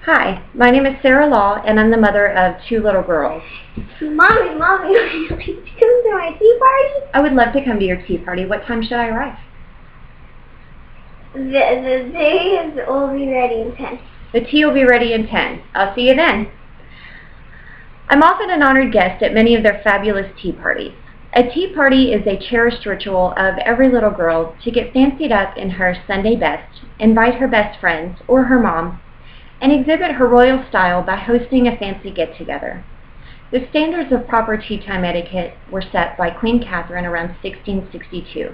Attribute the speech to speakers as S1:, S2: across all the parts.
S1: Hi, my name is Sarah Law, and I'm the mother of two little girls.
S2: Mommy, would you like to come to my tea party?
S1: I would love to come to your tea party. What time should I arrive?
S2: The tea will be ready in 10.
S1: The tea will be ready in 10. I'll see you then. I'm often an honored guest at many of their fabulous tea parties. A tea party is a cherished ritual of every little girl to get fancied up in her Sunday best, invite her best friends or her mom, and exhibit her royal style by hosting a fancy get-together. The standards of proper tea time etiquette were set by Queen Catherine around 1662.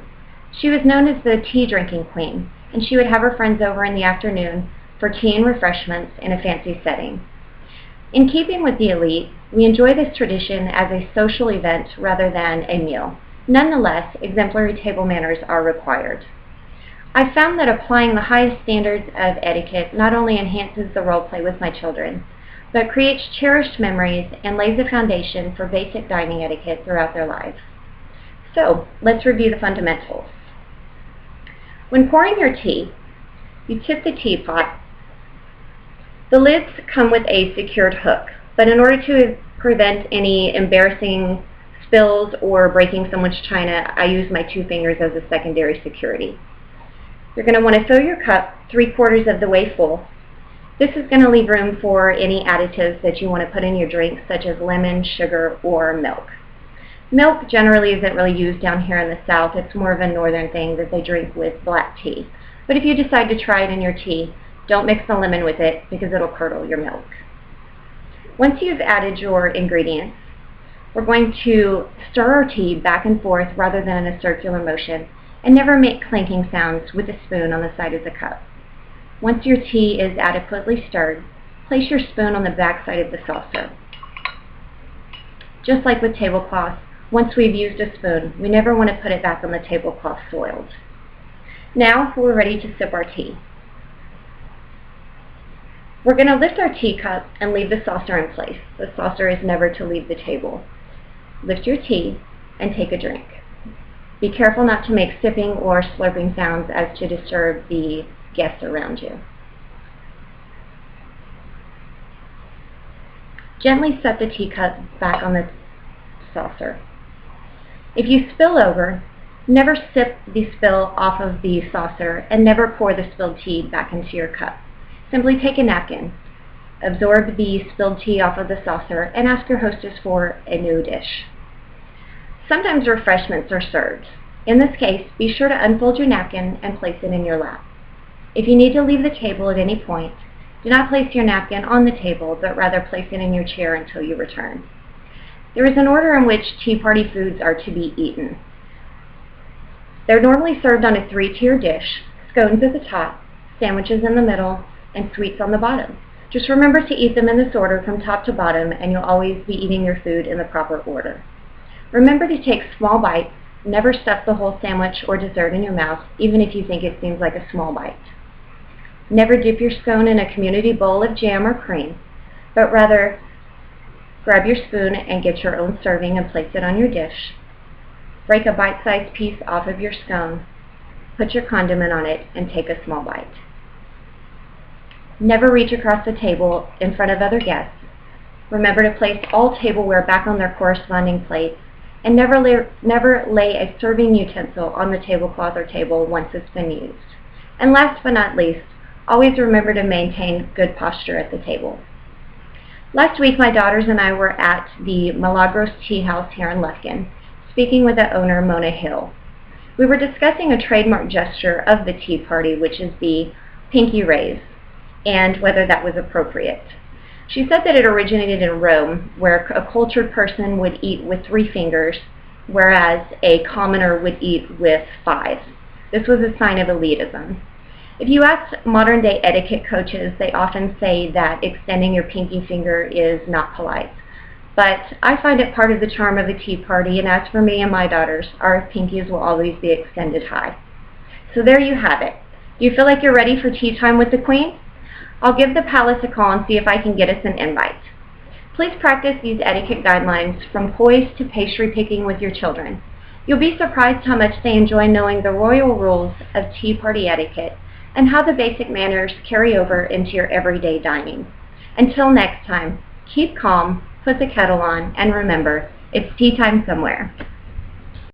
S1: She was known as the tea-drinking queen, and she would have her friends over in the afternoon for tea and refreshments in a fancy setting. In keeping with the elite, we enjoy this tradition as a social event rather than a meal. Nonetheless, exemplary table manners are required. I've found that applying the highest standards of etiquette not only enhances the role play with my children, but creates cherished memories and lays a foundation for basic dining etiquette throughout their lives. So, let's review the fundamentals. When pouring your tea, you tip the teapot. The lids come with a secured hook, but in order to prevent any embarrassing spills or breaking someone's china, I use my 2 fingers as a secondary security. You're going to want to fill your cup 3/4 of the way full. This is going to leave room for any additives that you want to put in your drink, such as lemon, sugar, or milk. Milk generally isn't really used down here in the South. It's more of a northern thing that they drink with black tea. But if you decide to try it in your tea, don't mix the lemon with it because it'll curdle your milk. Once you've added your ingredients, we're going to stir our tea back and forth rather than in a circular motion, and never make clanking sounds with a spoon on the side of the cup. Once your tea is adequately stirred, place your spoon on the back side of the saucer. Just like with tablecloth, once we've used a spoon, we never want to put it back on the tablecloth soiled. Now we're ready to sip our tea. We're going to lift our teacup and leave the saucer in place. The saucer is never to leave the table. Lift your tea and take a drink. Be careful not to make sipping or slurping sounds as to disturb the guests around you. Gently set the teacup back on the saucer. If you spill over, never sip the spill off of the saucer and never pour the spilled tea back into your cup. Simply take a napkin, absorb the spilled tea off of the saucer, and ask your hostess for a new dish. Sometimes refreshments are served. In this case, be sure to unfold your napkin and place it in your lap. If you need to leave the table at any point, do not place your napkin on the table, but rather place it in your chair until you return. There is an order in which tea party foods are to be eaten. They're normally served on a 3-tier dish, scones at the top, sandwiches in the middle, and sweets on the bottom. Just remember to eat them in this order from top to bottom, and you'll always be eating your food in the proper order. Remember to take small bites. Never stuff the whole sandwich or dessert in your mouth, even if you think it seems like a small bite. Never dip your scone in a community bowl of jam or cream, but rather grab your spoon and get your own serving and place it on your dish. Break a bite-sized piece off of your scone, put your condiment on it, and take a small bite. Never reach across the table in front of other guests. Remember to place all tableware back on their corresponding plates, and never lay a serving utensil on the tablecloth or table once it's been used. And last but not least, always remember to maintain good posture at the table. Last week, my daughters and I were at the Milagros Tea House here in Lufkin, speaking with the owner, Mona Hill. We were discussing a trademark gesture of the tea party, which is the pinky raise, and whether that was appropriate. She said that it originated in Rome, where a cultured person would eat with 3 fingers, whereas a commoner would eat with 5. This was a sign of elitism. If you ask modern-day etiquette coaches, they often say that extending your pinky finger is not polite. But I find it part of the charm of a tea party, and as for me and my daughters, our pinkies will always be extended high. So there you have it. Do you feel like you're ready for tea time with the Queen? I'll give the palace a call and see if I can get us an invite. Please practice these etiquette guidelines from poise to pastry picking with your children. You'll be surprised how much they enjoy knowing the royal rules of tea party etiquette and how the basic manners carry over into your everyday dining. Until next time, keep calm, put the kettle on, and remember, it's tea time somewhere.